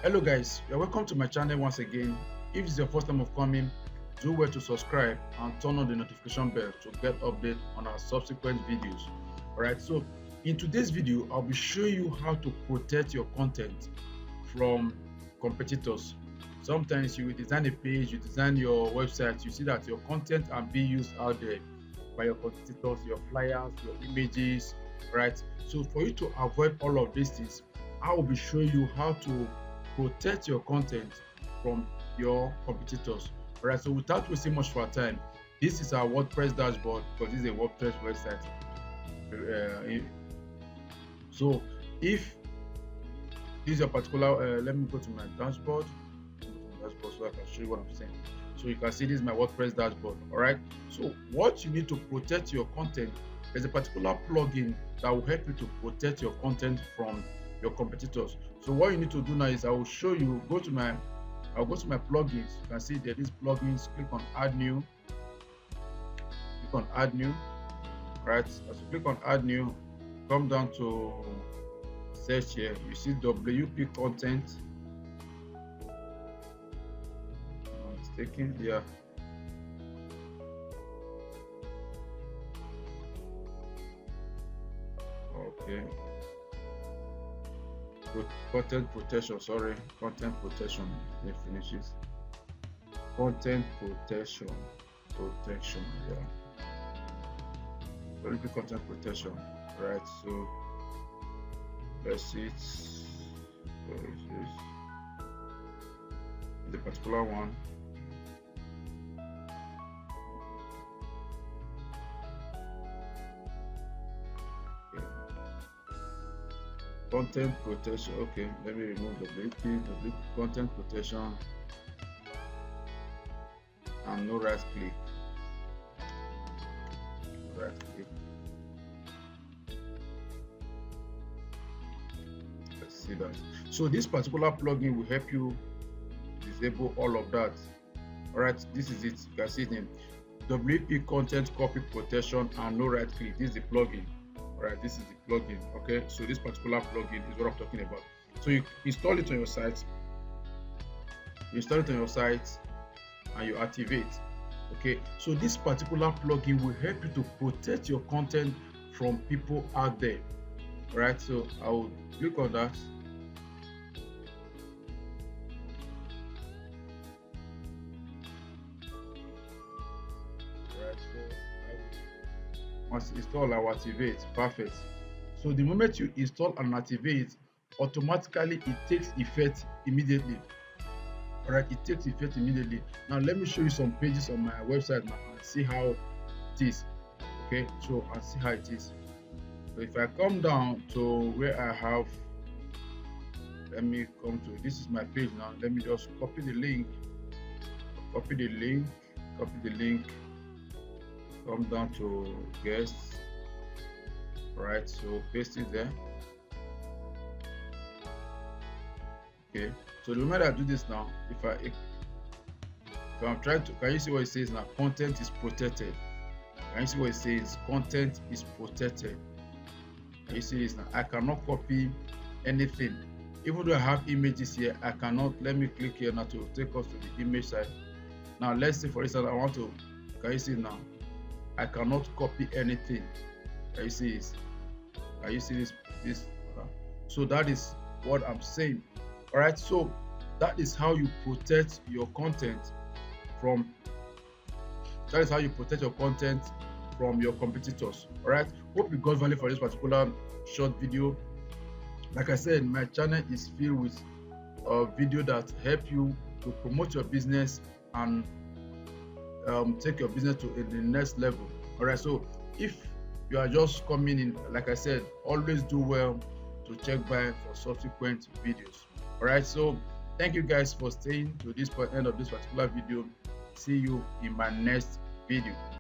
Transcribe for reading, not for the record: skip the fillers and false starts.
Hello guys, you're welcome to my channel once again. If it's your first time of coming, do well to subscribe and turn on the notification bell to get update on our subsequent videos. Alright, so in today's video, I'll be showing you how to protect your content from competitors. Sometimes you design a page, you design your website, you see that your content are being used out there by your competitors, your flyers, your images, right? So for you to avoid all of these things, I will be showing you how to protect your content from your competitors. All right, so without wasting much of our time, this is our WordPress dashboard because this is a WordPress website. So if this is a particular, let me go to my dashboard so I can show you what I'm saying. So you can see this is my WordPress dashboard. All right, so what you need to protect your content, there's a particular plugin that will help you to protect your content from your competitors. So what you need to do now is I will show you, I'll go to my plugins. You can see there is plugins, click on add new, right? As you click on add new, come down to search here, you see WP content. It's taking, yeah. Okay. Content protection, content protection, it finishes. Content protection, yeah. Very good content protection, right? So let's see it. Where is this? The particular one. Content protection. Okay, let me remove the WP content protection and no right click. Let's see that. So this particular plugin will help you disable all of that. All right, this is it. You can see it in WP content copy protection and no right click. This is the plugin. Alright, this is the plugin. Okay, so this particular plugin is what I'm talking about. So you install it on your site, and you activate. Okay, so this particular plugin will help you to protect your content from people out there. Alright, so I will click on that. Alright, so once install, I will activate. Perfect. So the moment you install and activate, automatically it takes effect immediately. All right, it takes effect immediately. Now let me show you some pages on my website now and see how it is. Okay, so I'll see how it is. So if I come down to where I have, let me come to, this is my page now. Let me just copy the link, come down to guests, right? So paste it there. Okay, so the moment I do this now, if I'm trying to, can you see what it says now? Content is protected. Can you see what it says? Content is protected. Can you see this now? I cannot copy anything. Even though I have images here, I cannot. Let me click here now to take us to the image side. Now let's say for instance I want to, can you see now? I cannot copy anything. Can you see this? Can you see this? So that is what I'm saying. All right. So that is how you protect your content from. That is how you protect your content from your competitors. All right. Hope you got value for this particular short video. Like I said, my channel is filled with video that help you to promote your business and take your business to the next level. All right, so if you are just coming in, like I said, always do well to check back for subsequent videos. All right, so thank you guys for staying to this end of this particular video. See you in my next video.